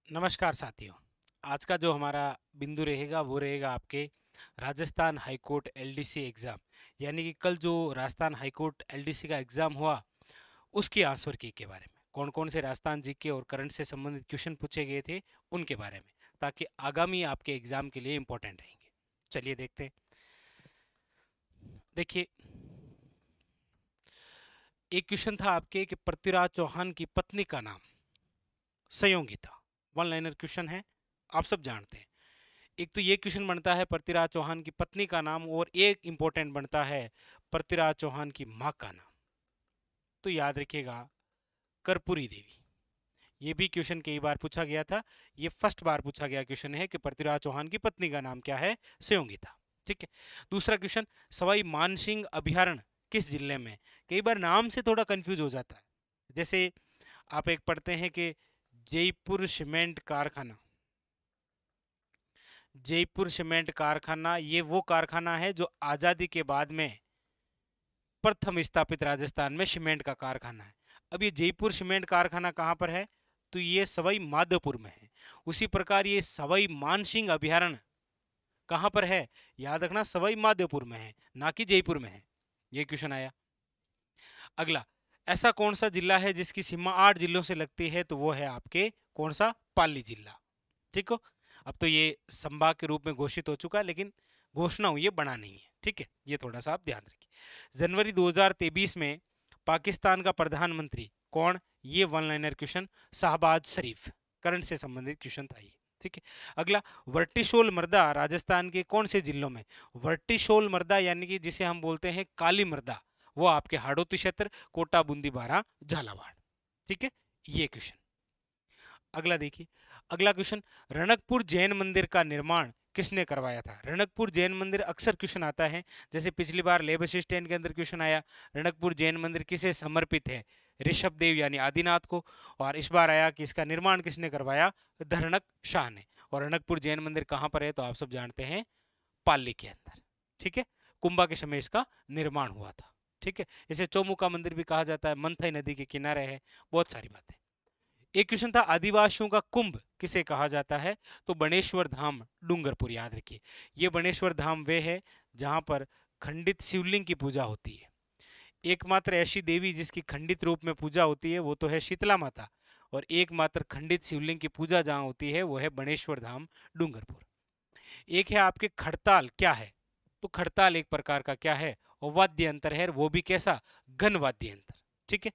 नमस्कार साथियों। आज का जो हमारा बिंदु रहेगा वो रहेगा आपके राजस्थान हाईकोर्ट एलडीसी एग्ज़ाम, यानी कि कल जो राजस्थान हाईकोर्ट एलडीसी का एग्ज़ाम हुआ उसकी आंसर की के बारे में, कौन कौन से राजस्थान जीके और करंट से संबंधित क्वेश्चन पूछे गए थे उनके बारे में, ताकि आगामी आपके एग्ज़ाम के लिए इम्पोर्टेंट रहेंगे। चलिए देखते हैं। देखिए, एक क्वेश्चन था आपके कि पृथ्वीराज चौहान की पत्नी का नाम संयोगिता, वन लाइनर क्वेश्चन है, आप सब जानते हैं। एक तो ये क्वेश्चन बनता है पृथ्वीराज चौहान की पत्नी का नाम, और एक इंपॉर्टेंट बनता है पृथ्वीराज चौहान की मां का नाम। तो याद रखिएगा, कर्पूरी देवी। ये भी क्वेश्चन कई बार पूछा गया था, ये फर्स्ट बार पूछा गया क्वेश्चन है कि पृथ्वीराज चौहान की पत्नी का नाम क्या है, संयोगिता। ठीक है। दूसरा क्वेश्चन, सवाई मानसिंह अभयारण्य किस जिले में। कई बार नाम से थोड़ा कंफ्यूज हो जाता है। जैसे आप एक पढ़ते हैं कि जयपुर सीमेंट कारखाना, जयपुर सीमेंट कारखाना ये वो कारखाना है जो आज़ादी के बाद में प्रथम स्थापित राजस्थान में सीमेंट का कारखाना है। अब ये जयपुर सीमेंट कारखाना कहाँ पर है, तो ये सवाई माधोपुर में है। उसी प्रकार ये सवाई मानसिंह अभयारण्य कहाँ पर है, याद रखना सवाई माधोपुर में है, ना कि जयपुर में है। ये क्वेश्चन आया। अगला, ऐसा कौन सा जिला है जिसकी सीमा 8 जिलों से लगती है, तो वो है आपके कौन सा, पाली जिला। ठीक हो। अब तो ये संभाग के रूप में घोषित हो चुका है, लेकिन घोषणा हुई है, बना नहीं है। ठीक है, ये थोड़ा सा आप ध्यान रखिए। जनवरी 2023 में पाकिस्तान का प्रधानमंत्री कौन, ये वन लाइनर क्वेश्चन, शहबाज शरीफ। करंट से संबंधित क्वेश्चन था ये। ठीक है। अगला, वर्टिशोल मृदा राजस्थान के कौन से जिलों में। वर्टिशोल मृदा यानी कि जिसे हम बोलते हैं काली मृदा, वो आपके हाड़ौती क्षेत्र, कोटा, बूंदी, बारा, झालावाड़। ठीक है, ये क्वेश्चन। अगला देखिए, अगला क्वेश्चन, रणकपुर जैन मंदिर का निर्माण किसने करवाया था। रणकपुर जैन मंदिर अक्सर क्वेश्चन आता है, जैसे पिछली बार लेब असिस्टेंट के अंदर क्वेश्चन आया, रणकपुर जैन मंदिर किसे समर्पित है, ऋषभ देव यानी आदिनाथ को। और इस बार आया कि इसका निर्माण किसने करवाया, धरणक शाह ने। और रणकपुर जैन मंदिर कहाँ पर है, तो आप सब जानते हैं, पाली के अंदर। ठीक है, कुंभा के समय इसका निर्माण हुआ था। ठीक है, इसे चौमुखा मंदिर भी कहा जाता है, मंथई नदी के किनारे है, बहुत सारी बातें। एक क्वेश्चन था, आदिवासियों का कुंभ किसे कहा जाता है, तो बनेश्वर धाम डूंगरपुर। याद रखिए, ये बनेश्वर धाम वे है जहां पर खंडित शिवलिंग की पूजा होती है। एकमात्र ऐसी देवी जिसकी खंडित रूप में पूजा होती है वो तो है शीतला माता, और एकमात्र खंडित शिवलिंग की पूजा जहां होती है वो है बनेश्वर धाम डूंगरपुर। एक है आपके खड़ताल, क्या है, तो खड़ताल एक प्रकार का क्या है, और वाद्य यंत्र है, वो भी कैसा, घन वाद्य यंत्र। ठीक है।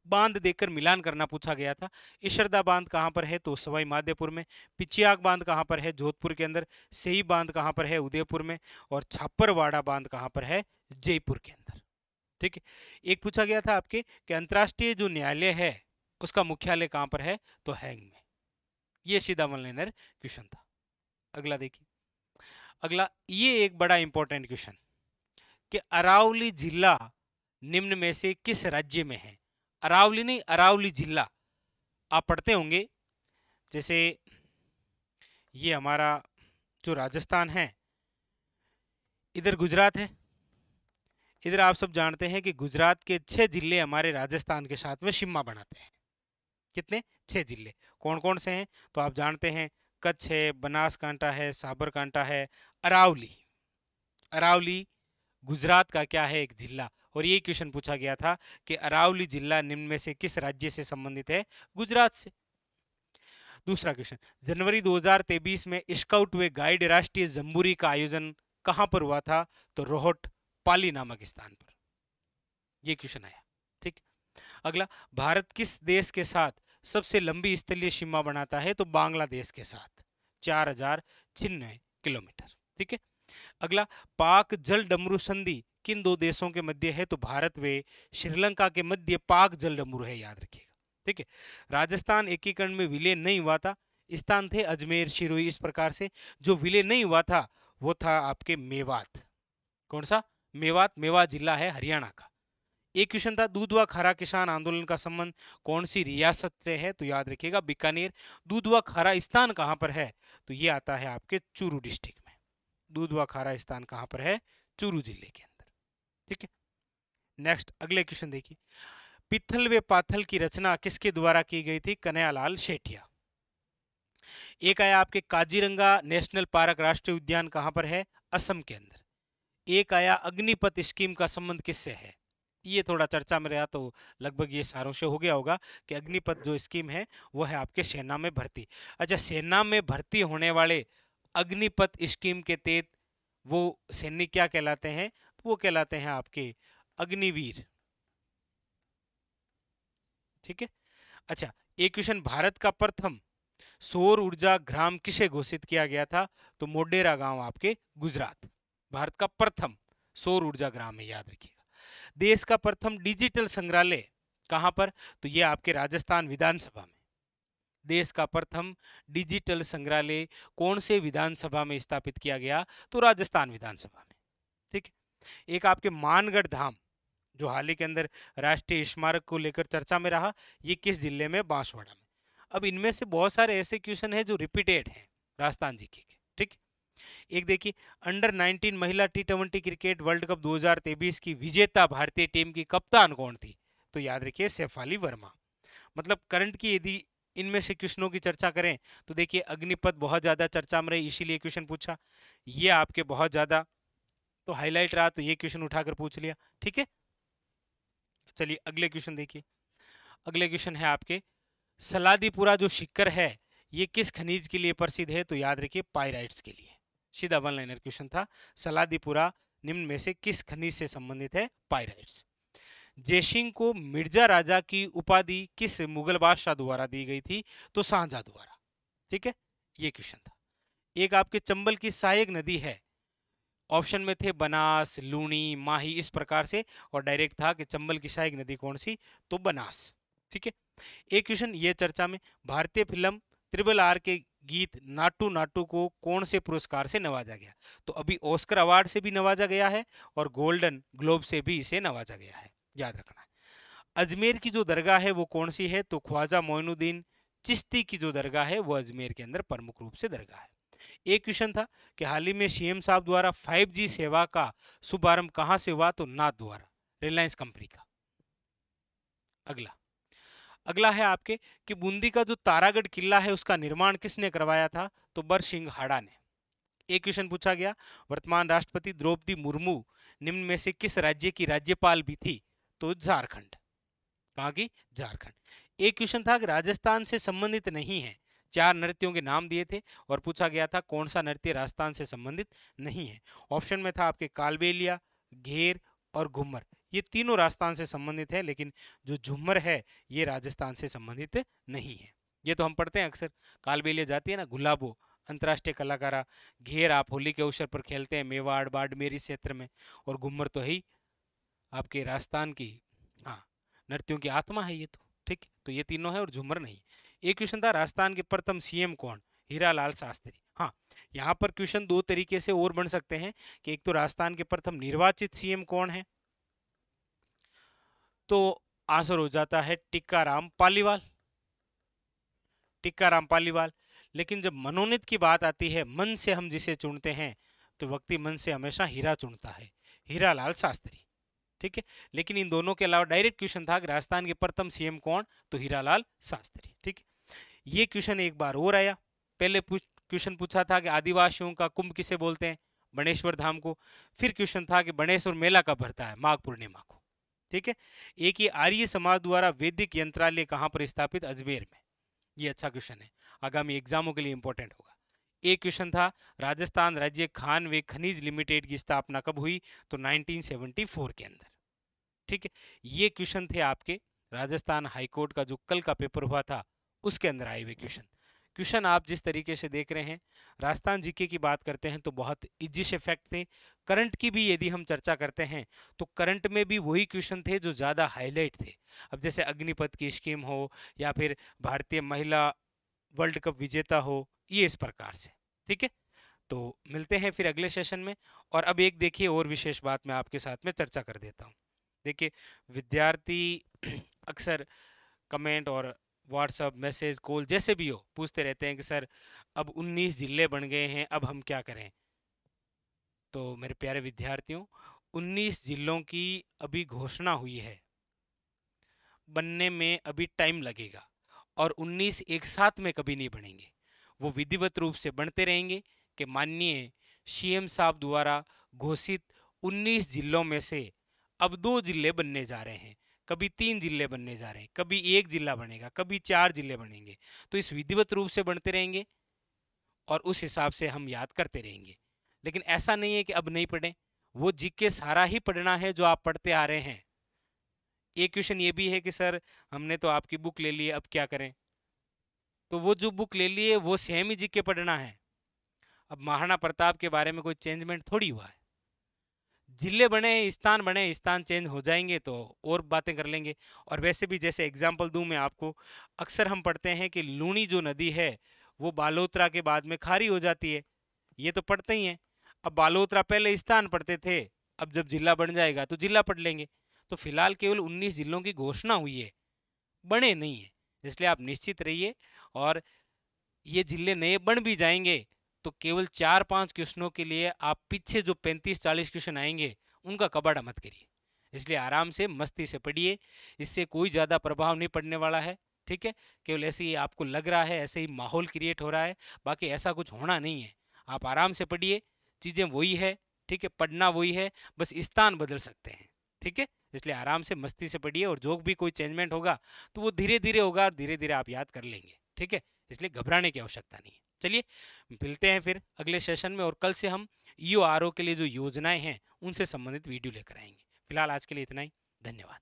बांध देकर मिलान करना पूछा गया था। ईशरदा बांध कहाँ पर है, तो सवाई माधोपुर में। पिचियाग बांध कहाँ पर है, जोधपुर के अंदर। सेई बांध कहाँ पर है, उदयपुर में। और छापरवाड़ा बांध कहाँ पर है, जयपुर के अंदर। ठीक है। एक पूछा गया था आपके कि अंतर्राष्ट्रीय जो न्यायालय है उसका मुख्यालय कहाँ पर है, तो हैंग में। ये सीधा वन लाइनर क्वेश्चन था। अगला देखिए, अगला ये एक बड़ा इंपॉर्टेंट क्वेश्चन कि अरावली जिला निम्न में से किस राज्य में है। अरावली नहीं, अरावली जिला आप पढ़ते होंगे। जैसे ये हमारा जो राजस्थान है, इधर गुजरात है, इधर आप सब जानते हैं कि गुजरात के 6 जिले हमारे राजस्थान के साथ में सीमा बनाते हैं। कितने, 6 जिले। कौन कौन से हैं, तो आप जानते हैं, कच्छ है, बनासकांठा है, साबरकांठा है, अरावली। अरावली गुजरात का क्या है, एक जिला। और ये क्वेश्चन पूछा गया था कि अरावली जिला निम्न में से किस राज्य से संबंधित है, गुजरात से। दूसरा क्वेश्चन, जनवरी 2023 में स्काउट व गाइड राष्ट्रीय जम्बूरी का आयोजन कहां पर हुआ था, तो रोहट पाली नामक स्थान पर। यह क्वेश्चन आया। ठीक। अगला, भारत किस देश के साथ सबसे लंबी स्थलीय सीमा बनाता है, तो बांग्लादेश के साथ, 4096 किलोमीटर। ठीक है। अगला, पाक जल डमरू संधि किन दो देशों के मध्य है, तो भारत व श्रीलंका के मध्य पाक जल डमरू है, याद रखिएगा। ठीक है। राजस्थान एकीकरण में विलय नहीं हुआ था, स्थान थे अजमेर, सिरोही, इस प्रकार से। जो विलय नहीं हुआ था वो था आपके मेवात। कौन सा, मेवात, मेवात जिला है हरियाणा का। एक क्वेश्चन था, दूधवा खारा किसान आंदोलन का संबंध कौन सी रियासत से है, तो याद रखिएगा बीकानेर। दूधवा खारा स्थान कहां पर है, तो ये आता है आपके चूरू डिस्ट्रिक्ट में। दूधवा खारा स्थान कहां पर है, चूरू जिले के अंदर। ठीक है। नेक्स्ट अगले क्वेश्चन देखिए, पित्थल व पाथल की रचना किसके द्वारा की गई थी, कन्हैयालाल सेठिया। एक आया आपके काजीरंगा नेशनल पार्क राष्ट्रीय उद्यान कहाँ पर है? असम के अंदर। एक आया अग्निपथ स्कीम का संबंध किससे है? ये थोड़ा चर्चा में रहा, तो लगभग ये सारांश हो गया होगा कि अग्निपथ जो स्कीम है वो है आपके सेना में भर्ती। अच्छा, सेना में भर्ती होने वाले अग्निपथ स्कीम के तहत वो सैनिक क्या कहलाते हैं? तो वो कहलाते हैं आपके अग्निवीर। ठीक है। अच्छा, एक क्वेश्चन, भारत का प्रथम सौर ऊर्जा ग्राम किसे घोषित किया गया था? तो मोढेरा गांव आपके गुजरात। भारत का प्रथम सौर ऊर्जा ग्राम है, याद रखिएगा। देश का प्रथम डिजिटल संग्रहालय कहां पर? तो ये आपके राजस्थान विधानसभा में। देश का प्रथम डिजिटल संग्रहालय कौन से विधानसभा में स्थापित किया गया? तो राजस्थान विधानसभा में। ठीक है। एक आपके मानगढ़ धाम जो हाल ही के अंदर राष्ट्रीय स्मारक को लेकर चर्चा में रहा, ये किस जिले में? बांसवाड़ा में। अब इनमें से बहुत सारे ऐसे क्वेश्चन हैं जो रिपीटेड हैं राजस्थान जी के। ठीक। एक देखिए, अंडर 19 महिला T20 क्रिकेट वर्ल्ड कप 2023 की विजेता भारतीय टीम की कप्तान कौन थी? तो याद रखिए शेफाली वर्मा। मतलब करंट की यदि इनमें से क्वेश्चनों की चर्चा करें तो देखिए अग्निपथ बहुत ज्यादा चर्चा में रही, इसीलिए क्वेश्चन पूछा। ये आपके बहुत ज्यादा तो हाईलाइट रहा, तो ये क्वेश्चन उठाकर पूछ लिया। ठीक है। चलिए अगले क्वेश्चन देखिए। अगले क्वेश्चन है आपके, सलादीपुरा जो शिक्कर है ये किस खनिज के लिए प्रसिद्ध है? तो याद रखिए पाइराइट्स के लिए। सीधा वन लाइनर क्वेश्चन था। सलादीपुरा निम्न में से किस खनिज से संबंधित है? पाइराइट्स। जयसिंह को मिर्जा राजा की उपाधि किस मुगल बादशाह द्वारा दी गई थी? तो शाहजहां द्वारा। ठीक है, ये क्वेश्चन था। एक आपके चंबल की सहायक नदी है, ऑप्शन में थे बनास, लूणी, माही, इस प्रकार से, और डायरेक्ट था कि चंबल की सहायक नदी कौन सी? तो बनास। ठीक है। एक क्वेश्चन ये चर्चा में, भारतीय फिल्म RRR के गीत नाटू नाटू को कौन से पुरस्कार से नवाजा गया? तो अभी ऑस्कर अवार्ड से भी नवाजा गया है और गोल्डन ग्लोब से भी इसे नवाजा गया है, याद रखना है। अजमेर की जो दरगाह है वो कौन सी है? तो ख्वाजा मोइनुद्दीन चिश्ती की जो दरगाह है वो अजमेर के अंदर प्रमुख रूप से दरगाह है। एक क्वेश्चन था कि हाल ही में CM साहब द्वारा 5G सेवा का शुभारंभ कहां से हुआ? तो नाथ द्वारा, रिलायंस कंपनी का। अगला अगला है आपके कि बूंदी का जो तारागढ़ किला है उसका निर्माण किसने करवाया था? तो बरसिंघाड़ा ने। एक क्वेश्चन पूछा गया, वर्तमान राष्ट्रपति द्रौपदी मुर्मू निम्न में से किस राज्य की राज्यपाल भी थी? तो झारखंड। कहाँ की? झारखंड। एक क्वेश्चन था कि राजस्थान से संबंधित नहीं है, 4 नृत्यों के नाम दिए थे और पूछा गया था कौन सा नृत्य राजस्थान से संबंधित नहीं है। ऑप्शन में था आपके कालबेलिया, घेर और घूमर। ये तीनों राजस्थान से संबंधित है, लेकिन जो झूमर है ये राजस्थान से संबंधित नहीं है। ये तो हम पढ़ते हैं अक्सर, कालबेलिया जाती है ना गुलाबो, अंतर्राष्ट्रीय कलाकारा। घेर आप होली के अवसर पर खेलते हैं मेवाड़ बाड़मेरी क्षेत्र में, और घूमर तो है ही आपके राजस्थान की, हाँ, नृत्यों की आत्मा है ये तो। ठीक है, तो ये तीनों है और झूमर नहीं। एक क्वेश्चन था राजस्थान के प्रथम CM कौन? हीरालाल शास्त्री। हाँ, यहाँ पर क्वेश्चन दो तरीके से और बन सकते हैं कि एक तो राजस्थान के प्रथम निर्वाचित CM कौन है, तो आंसर हो जाता है टिक्काराम पालीवाल। टिक्काराम पालीवाल। लेकिन जब मनोनीत की बात आती है, मन से हम जिसे चुनते हैं, तो व्यक्ति मन से हमेशा हीरा चुनता है, हीरालाल शास्त्री। ठीक है। लेकिन इन दोनों के अलावा डायरेक्ट क्वेश्चन था कि राजस्थान के प्रथम CM कौन? तो हीरालाल शास्त्री। ठीक है। ये क्वेश्चन एक बार और आया। पहले क्वेश्चन पूछा था कि आदिवासियों का कुंभ किसे बोलते हैं? बनेश्वर धाम को। फिर क्वेश्चन था कि बनेश्वर मेला कब भरता है? माघ पूर्णिमा को। ठीक है। एक ये आर्य समाज द्वारा वैदिक यंत्रालय कहां पर स्थापित? अजमेर में। ये अच्छा क्वेश्चन है, आगामी एग्जामों के लिए इंपॉर्टेंट होगा। एक क्वेश्चन था राजस्थान राज्य खान व खनिज लिमिटेड की स्थापना कब हुई? तो 1974 के अंदर। ठीक है। ये क्वेश्चन थे आपके राजस्थान हाईकोर्ट का जो कल का पेपर हुआ था उसके अंदर आए हुए क्वेश्चन। क्वेश्चन आप जिस तरीके से देख रहे हैं, राजस्थान जीके की बात करते हैं तो बहुत इजी से फैक्ट थे। करंट की भी यदि हम चर्चा करते हैं तो करंट में भी वही क्वेश्चन थे जो ज़्यादा हाईलाइट थे। अब जैसे अग्निपथ की स्कीम हो या फिर भारतीय महिला वर्ल्ड कप विजेता हो, ये इस प्रकार से। ठीक है। तो मिलते हैं फिर अगले सेशन में। और अब एक देखिए और विशेष बात मैं आपके साथ में चर्चा कर देता हूँ। देखिए विद्यार्थी अक्सर कमेंट और व्हाट्सअप मैसेज कॉल जैसे भी हो पूछते रहते हैं कि सर अब 19 जिले बन गए हैं, अब हम क्या करें? तो मेरे प्यारे विद्यार्थियों, 19 जिलों की अभी घोषणा हुई है, बनने में अभी टाइम लगेगा, और 19 एक साथ में कभी नहीं बनेंगे। वो विधिवत रूप से बनते रहेंगे कि माननीय सीएम साहब द्वारा घोषित 19 जिलों में से अब 2 जिले बनने जा रहे हैं, कभी 3 जिले बनने जा रहे हैं, कभी 1 जिला बनेगा, कभी 4 जिले बनेंगे। तो इस विधिवत रूप से बनते रहेंगे और उस हिसाब से हम याद करते रहेंगे। लेकिन ऐसा नहीं है कि अब नहीं पढ़ें, वो जीके सारा ही पढ़ना है जो आप पढ़ते आ रहे हैं। एक क्वेश्चन ये भी है कि सर हमने तो आपकी बुक ले ली है, अब क्या करें? तो वो जो बुक ले ली है वो सेम ही जीके पढ़ना है। अब महाराणा प्रताप के बारे में कोई चेंजमेंट थोड़ी हुआ है। जिले बने, स्थान बने, स्थान चेंज हो जाएंगे तो और बातें कर लेंगे। और वैसे भी जैसे एग्जाम्पल दूं मैं आपको, अक्सर हम पढ़ते हैं कि लूनी जो नदी है वो बालोतरा के बाद में खारी हो जाती है, ये तो पढ़ते ही हैं। अब बालोतरा पहले स्थान पढ़ते थे, अब जब जिला बन जाएगा तो जिला पढ़ लेंगे। तो फिलहाल केवल 19 जिलों की घोषणा हुई है, बने नहीं है, इसलिए आप निश्चित रहिए। और ये जिले नए बन भी जाएंगे तो केवल 4-5 क्वेश्चनों के लिए आप पीछे जो 35-40 क्वेश्चन आएंगे उनका कबाड़ा मत करिए। इसलिए आराम से मस्ती से पढ़िए, इससे कोई ज़्यादा प्रभाव नहीं पड़ने वाला है। ठीक है, केवल ऐसे ही आपको लग रहा है, ऐसे ही माहौल क्रिएट हो रहा है, बाकी ऐसा कुछ होना नहीं है। आप आराम से पढ़िए, चीज़ें वही है। ठीक है, पढ़ना वही है, बस स्थान बदल सकते हैं। ठीक है, इसलिए आराम से मस्ती से पढ़िए और जो भी कोई चेंजमेंट होगा तो वो धीरे धीरे होगा और धीरे धीरे आप याद कर लेंगे। ठीक है, इसलिए घबराने की आवश्यकता नहीं है। चलिए मिलते हैं फिर अगले सेशन में, और कल से हम ईओआरओ के लिए जो योजनाएं हैं उनसे संबंधित वीडियो लेकर आएंगे। फिलहाल आज के लिए इतना ही, धन्यवाद।